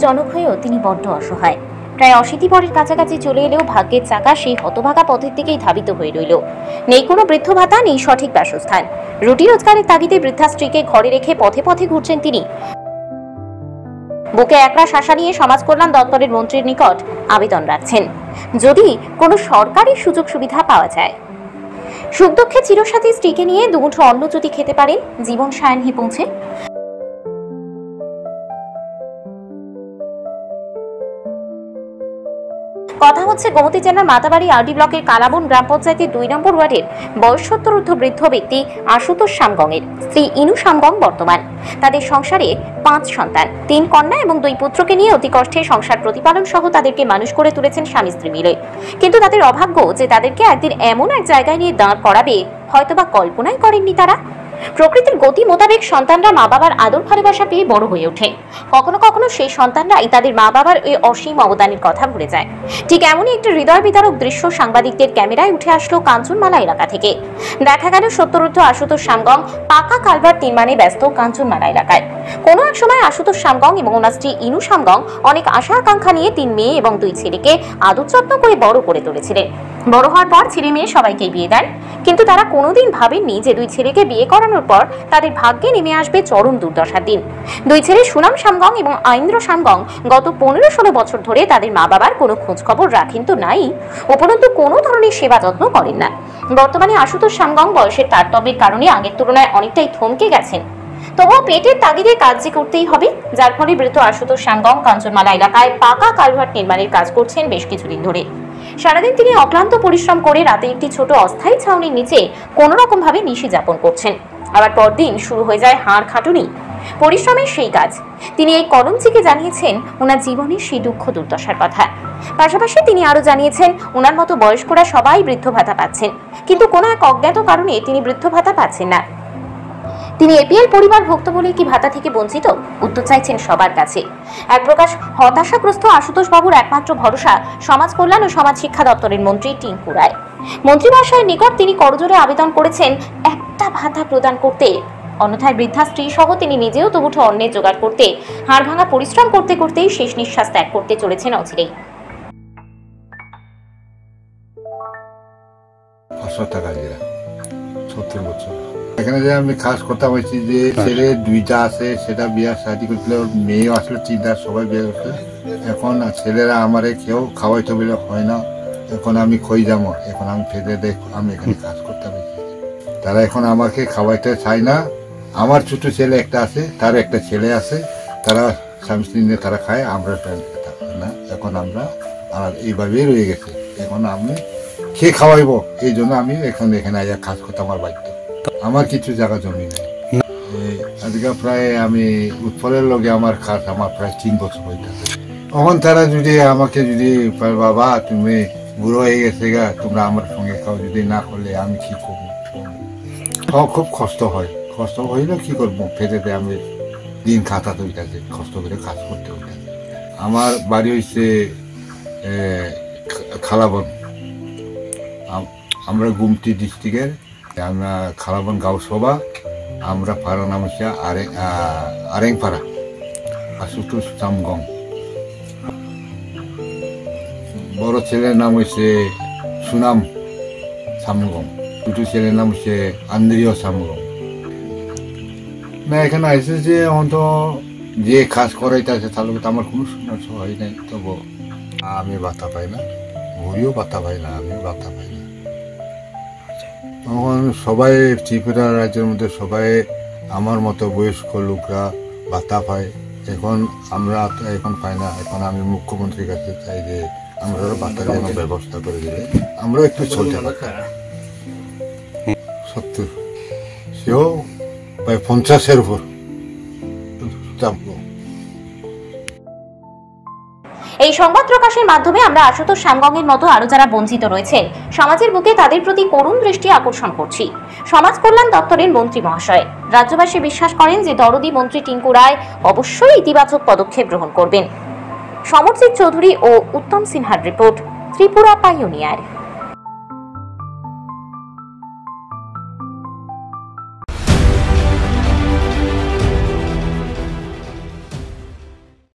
জনক হয়েও তিনি বড্ড অসহায়। প্রায় ৮০ বরের কাছাকাছি চলে এলেও ভাগ্যের চাকা সেই হতভাগা পথের দিকেই ধাবিত হয়ে রইল। নেই কোনো বৃদ্ধ ভাতা, নেই সঠিক বাসস্থান। রুটি রোজগারের তাগিদে বৃদ্ধা স্ত্রীকে ঘরে রেখে পথে পথে ঘুরছেন তিনি। বুকে একরা শাসা নিয়ে সমাজ কল্যাণ দপ্তরের মন্ত্রীর নিকট আবেদন রাখছেন, যদি কোনো সরকারি সুযোগ সুবিধা পাওয়া যায়। সুখ দুঃখে চিরসাথী স্ত্রীকে নিয়ে দুমুঠো অন্ন যদি খেতে পারেন, জীবন সায়াহ্নে পৌঁছে। কথা হচ্ছে গোমতী জেলার মাতাবাড়ি আরডি ব্লকের কালাবন গ্রাম পঞ্চায়েতের ২ নম্বর ওয়ার্ডের বয়স ৭০ ঊর্ধ্ব বৃদ্ধ ব্যক্তি আশুতোষ সামগংয়ের স্ত্রী ইনু সামগং বর্তমান। তাদের সংসারে ৫ সন্তান, ৩ কন্যা এবং ২ পুত্রকে নিয়ে অতি কষ্টে সংসার প্রতিপালন সহ তাদেরকে মানুষ করে তুলেছেন স্বামী স্ত্রী মিলে। কিন্তু তাদের অভাগ্য যে তাদেরকে একদিন এমন এক জায়গায় নিয়ে দাঁড় করাবে হয়তোবা কল্পনাই করেননি তারা। প্রকৃতির গতি মোতাবেক সন্তানরা মা বাবার আদর ভালোবাসা পেয়ে বড় হয়ে ওঠে। কখনো কখনো সেই সন্তানরাই তাদের মা বাবার ওই অসীম অবদানের কথা ভুলে যায়। ঠিক এমনই একটি হৃদয় বিদারক দৃশ্য সাংবাদিকদের ক্যামেরায় উঠে আসলো কাঞ্চনমালা এলাকা থেকে। দেখা গেল ৭০ ঊর্ধ্ব আশুতোষ সামগং পাকা কালভার্ট নির্মাণে ব্যস্ত কাঞ্চনমালা এলাকায়। কোনো এক সময় আশুতোষ সামগং এবং ওনার স্ত্রী ইনু সামগং অনেক আশা আকাঙ্ক্ষা নিয়ে ৩ মেয়ে এবং ২ ছেলেকে আদর যত্ন করে বড় করে তুলেছিলেন। বড় হওয়ার পর ছেলে মেয়ে সবাইকে বিয়ে দেন, কিন্তু তারা কোনোদিন ভাবেননি যে ২ ছেলেকে বিয়ে করানোর পর তাদের ভাগ্যে নেমে আসবে চরম দুর্দশার দিন। ২ ছেলে সুনাম সামগং এবং আইন্দ্র সামগং গত ১৫-১৬ বছর ধরে তাদের মা বাবার কোনো খোঁজ খবর রাখেন তো নাই, উপরন্তু কোনো ধরনের সেবা যত্ন করেন না। বর্তমানে আশুতোষ সামগং বয়সের তারতম্যের কারণে আগের তুলনায় অনেকটাই থমকে গেছেন। তবুও পেটের তাগিদে কাজ যে করতেই হবে, যার ফলে বৃদ্ধ আশুতোষ সামগং কাঞ্চনমালা এলাকায় পাকা কালভার্ট নির্মাণের কাজ করছেন বেশ কিছুদিন ধরে। সারাদিন তিনি অক্লান্ত পরিশ্রম করে রাতে একটি ছোট অস্থায়ী ছাউনির নিচে কোনো রকম ভাবে নিশি যাপন করছেন। আবার পরদিন শুরু হয়ে যায় হাড় খাটুনি, পরিশ্রমের সেই কাজ। তিনি এই কলমচিকে জানিয়েছেন ওনার জীবনের সেই দুঃখ দুর্দশার কথা। পাশাপাশি তিনি আরো জানিয়েছেন ওনার মতো বয়স্করা সবাই বৃদ্ধ ভাতা পাচ্ছেন, কিন্তু কোনো এক অজ্ঞাত কারণে তিনি বৃদ্ধ ভাতা পাচ্ছেন না। তিনি এপিএল পরিবারভুক্ত বলে কি ভাতা থেকে বঞ্চিত? উত্তর চাইছেন সবার কাছে। এক প্রকাশ হতাশাগ্রস্ত আশুতোষ বাবুর একমাত্র ভরসা সমাজ কল্যাণ ও সমাজ শিক্ষা দপ্তরের মন্ত্রী টিঙ্কু রায়। মন্ত্রী মহাশয়ের নিকট তিনি করজোড়ে আবেদন করেছেন একটা ভাতা প্রদান করতে, অন্যথায় বৃদ্ধা স্ত্রী সহ তিনি নিজেও দুমুঠো অন্নের জোগাড় করতে হাড় ভাঙা পরিশ্রম করতে করতেই শেষ নিঃশ্বাস ত্যাগ করতে চলেছেন অচিরেই। ৫০০ টাকা দিয়ে ৭০ বছর এখানে যে আমি কাজ করতে পারছি, যে ছেলে 2টা আছে, সেটা বিয়ার শাদি করছিল, মেয়েও আসলে 3টা, সবাই বিয়ে করছে। এখন ছেলেরা আমারে কেউ খাওয়াইতে বলে হয় না। এখন আমি কই যাবো, এখন আমি ফেলে দেখ আমি এখানে কাজ করতে পারছি। তারা এখন আমাকে খাওয়াইতে চায় না। আমার ছোট ছেলে একটা আছে, তার একটা ছেলে আছে, তারা স্বামী স্ত্রী নিয়ে তারা খায়, আমরা না। এখন আমরা আর এইভাবেই রয়ে গেছে। এখন আমি খেয়ে খাওয়াইবো, এই জন্য আমি এখানে আইয়া কাজ করতে আমার বাধ্য। আমার কিছু জায়গা জমি নেই। আজকে প্রায় আমি উৎপলের লগে আমার কাজ আমার প্রায় 3 বছর হইতেছে। তখন তারা যদি আমাকে যদি বাবা তুমি বুড়ো হয়ে গেছে গা, তোমরা আমার সঙ্গে খাও, যদি না করলে আমি কি করবো? খুব কষ্ট হয়। কষ্ট হইলে কি করবো, ফেরেতে আমি দিন খাতাতে হইতেছে, কষ্ট করে কাজ করতে হইতেছে। আমার বাড়ি হইছে খালাবন, আমরা গুমতি ডিস্ট্রিক্টের, আমরা খালাবন গাঁও সভা, আমরা পাড়া নাম হচ্ছে আরেংপাড়া, আশুতোষ সামগং। বড় ছেলের নাম হচ্ছে সুনাম সামগং, ছোট ছেলের নাম হচ্ছে আন্দ্রিয় সামগং। না এখানে আসছে যে অন্ত যে কাজ করাইতেছে তার লোক আমার কোনো সমস্যা হয় নাই। তবু আমি বাতা পাই না, ঘুরিও বাতা পাই না, আমিও বাতা পাই না। তখন সবাই ত্রিপুরা রাজ্যের মধ্যে সবাই আমার মতো বয়স্ক লোকরা ভাতা পায়। এখন আমরা এখন পাই না। এখন আমি মুখ্যমন্ত্রীর কাছে চাই যে আমরা ভাতার যেন ব্যবস্থা করে দিলে আমরা একটু চলতে পারতাম। 70 সেও প্রায় 50-এর উপর। এই সংবাদ প্রকাশের মাধ্যমে আমরা আশুতোষ সামগংয়ের মতো আরো যারা বঞ্চিত রয়েছেন সমাজের বুকে, তাদের প্রতি করুণ দৃষ্টি আকর্ষণ করছি। সমাজ কল্যাণ দপ্তরের মন্ত্রী মহাশয়, রাজ্যবাসী বিশ্বাস করেন যে দরদি মন্ত্রী টিঙ্কু রায় অবশ্যই ইতিবাচক পদক্ষেপ গ্রহণ করবেন। সমরজিৎ চৌধুরী ও উত্তম সিনহার রিপোর্ট, ত্রিপুরা পাইওনিয়ার।